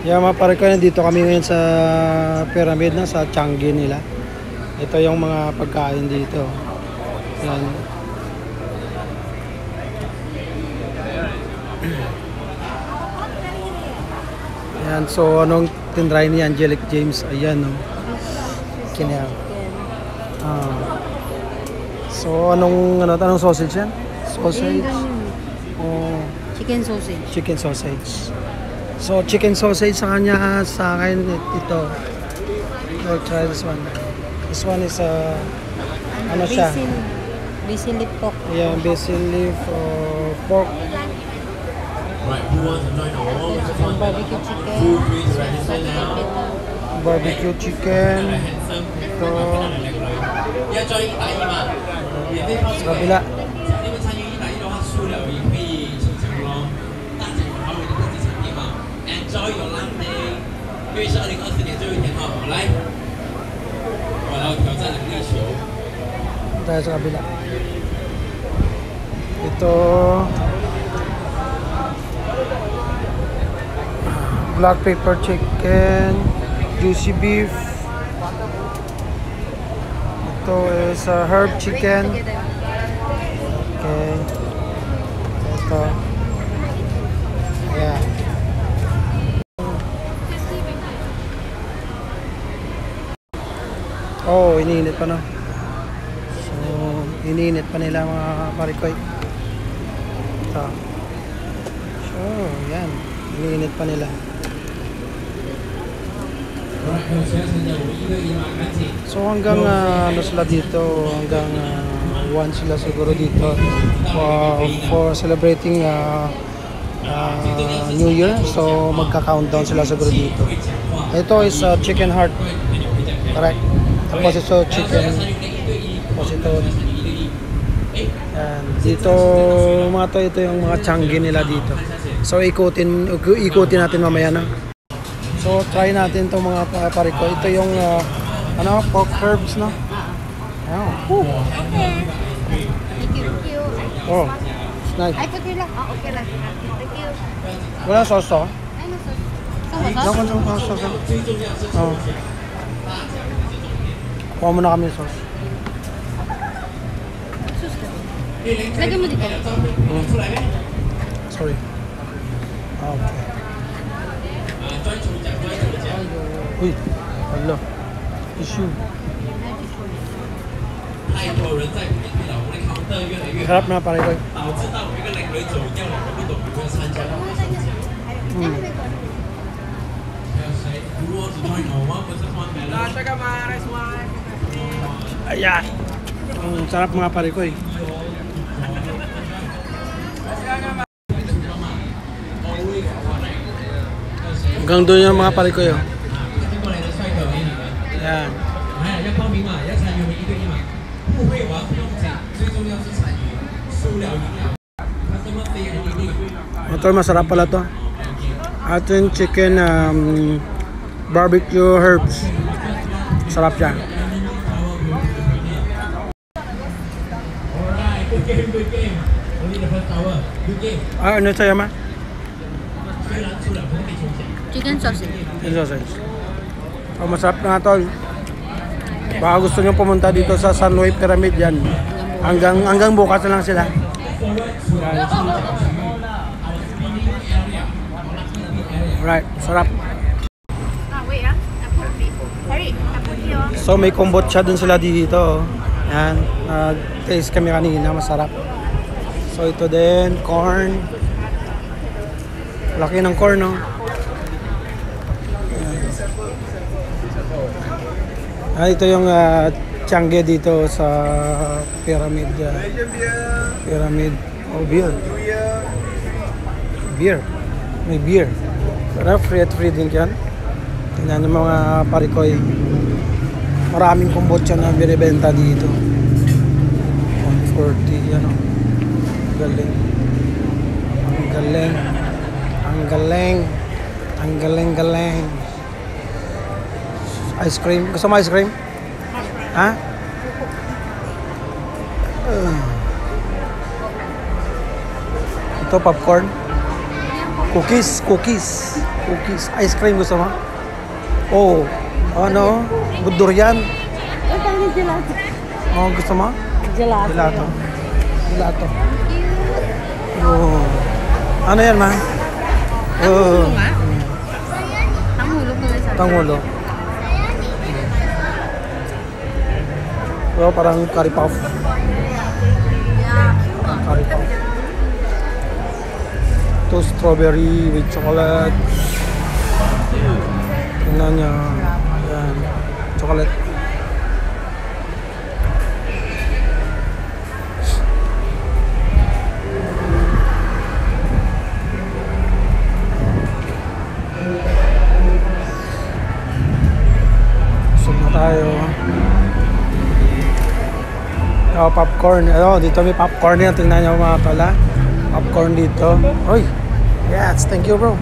Yeah, mga pare ko, nandito kami ngayon sa pyramid na sa Changi nila. Ito yung mga pagkain dito. Yan. Yan, so anong tinry ni Angelic James? Ayan, no. Kinaw. So anong sausage yan? Sausage. Oh, chicken sausage. Chicken sausage. So chicken sausage sa kanya, sa akin ito. I'll try this one. This one is ano siya? Basil leaf pork. Yeah, basil leaf pork. Barbecue chicken. Barbecue chicken. Ito. Sa kabila. Tayo sa kabila. Ito black pepper chicken, juicy beef. Ito is herb chicken. Okay. Ito. Ayan. Oh, iniinit pa na. So, iniinit pa nila mga parikoy. Ito. So, yan. Iniinit pa nila. So, hanggang ano sila dito, hanggang 1 sila siguro dito for celebrating New Year. So, magka-countdown sila siguro dito. Ito is chicken heart. Correct. Tapos ito chicken. Tapos ito. Yan. Dito mga to, ito yung mga Changi nila dito. So ikutin natin mamaya na. So try natin itong mga pare ko. Ito yung ano, pork herbs, no? Oh. Okay. Thank you. Oh. It's nice. Ay, pati lang. Oh, okay lang. Thank you. Wala sauce to? Ay, no sauce. No sauce. Oh. Kuha mo na kami yung sauce. Lagyan mo dito. Sorry. Okay. Uy, hala. Issue. Sarap na pare ko. Ayan. Sarap mga pare ko eh. Hanggang doon yung mga pare ko yun. Ayan. Ito masarap pala to. Atin chicken barbecue herbs. Sarap siya. Ano sa'yo ma? Chicken sausage. Chicken sausage. Oh, masarap na tol. Baka gusto nyo pumunta dito sa Sunway Pyramid yan. Hanggang bukas na lang sila. Right, sarap. So may kombucha dun sila dito. Yan, nag-taste kami kanina, masarap. So ito din, corn. Laki ng corn, no? Ito yung Changi dito sa pyramid. Pyramid. Oh, beer. Beer. May beer. Pero free at free din yan. Tingnan ng mga parikoy. Maraming kombucha na binibenta dito. 140, ano. Galing. Ang galing. Ang galing. Ang galing-galing. Ice cream. Gusto mo ice cream? Ha? Ito popcorn. Cookies. Cookies. Ice cream gusto mo? Oh. Ano? Durian. Ay, parang gelato. Oh, gusto mo? Gelato. Gelato. Gelato. Oh. Ano yan, ma? Tangulo nga. Tangulo ko lang sabi. Tangulo. Oh, parang curry puff. Curry puff. Ito, strawberry with chocolate. Tingnan niya. Yan. Chocolate. Busog na tayo. Oh, popcorn. Oh, dito may popcorn yan. Tingnan niyo mga tala. Popcorn dito. Oy. Yes, thank you, bro.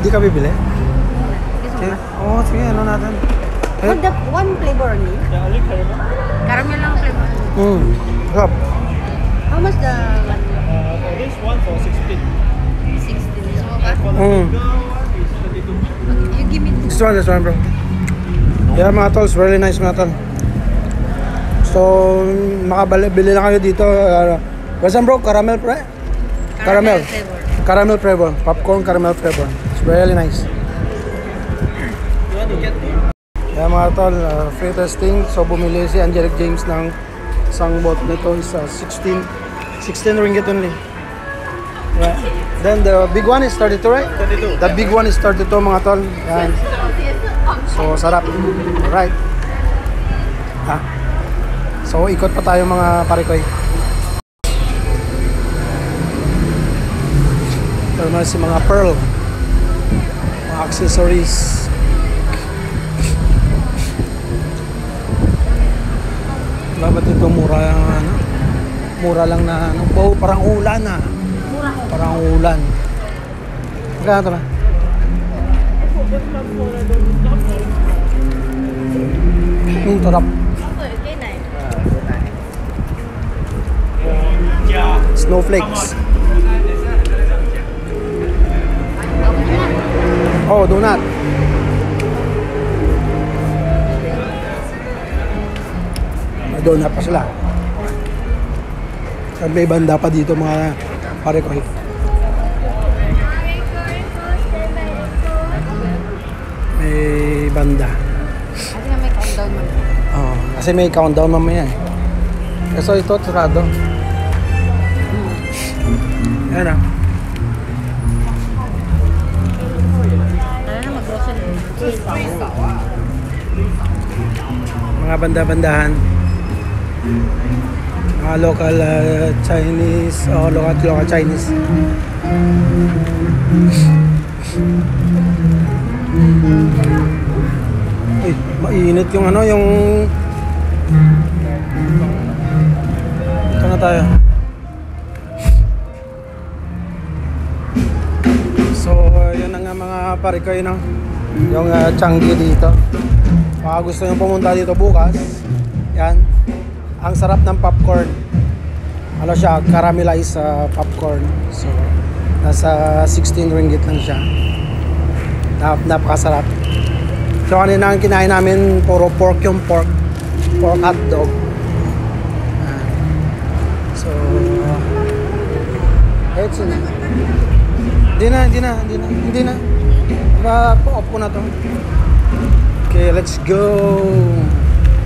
Hindi ka bibili? Okay. Oh, sige, ano natin? What the one flavor only? Caramel lang flavor. Sarap. How much the This one for 16. 16? So, okay. You give me two. This one, bro. Yeah, mga tol, it's really nice mga tol. So, makabili lang kayo dito. What's bro? Caramel, pre? Caramel. flavor. Caramel flavor. Popcorn caramel flavor. It's really nice. You want to get the Yeah, mga tol, free testing. So, bumili si Angelic James ng isang bot nito is 16 ringgit only. Yeah. Then the big one is 32, right? 32. The big one is 32 mga tol. Yan. So, sarap. Alright. Ha? So, ikot pa tayo mga parikoy. Ito naman si mga pearl. Mga accessories. Dapat ito mura ano? Mura lang na ano? Oh, parang ulan ah. Parang ulan. Magkano ito ba? Tarap. Snowflakes. Oh, donut. May donut pa sila. At may banda pa dito mga pare-koy. May banda. Kasi nga may countdown man. Oh, kasi may countdown mamaya eh. So ito, sarado. Ayan ah. Tara na mag-grocery. Mga banda-bandahan. Mga local Chinese o local Chinese. Uy, mainit yung ano, yung ito na tayo. So, yun na nga mga parikoy, no? Yung Changi dito. Baka gusto nyo pumunta dito bukas. Yan. Ang sarap ng popcorn. Ano siya, caramelized popcorn. So, nasa 16 ringgit lang siya. Napakasarap. So, kanina ang kinain namin, puro pork yung pork. Pork hot dog. Yan. So, it's in. Hindi na. Pa-off ko na to. Okay, let's go.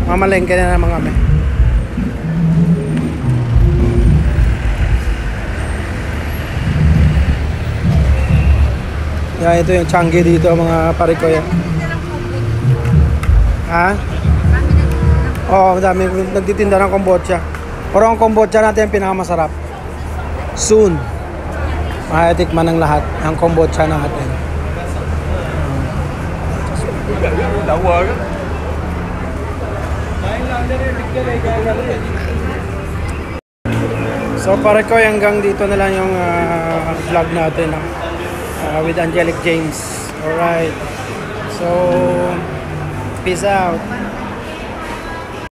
Mamalengke na naman kami. Yeah, ito yung Changi dito mga parikoy. Ha? Oo, madami nagtitinda ng kombucha. Pero ang kombucha natin yung pinakamasarap. Soon, makatikman ng lahat ang kombucha natin. So parikoy, hanggang dito na lang yung vlog natin with Angelic James. Alright. So, peace out.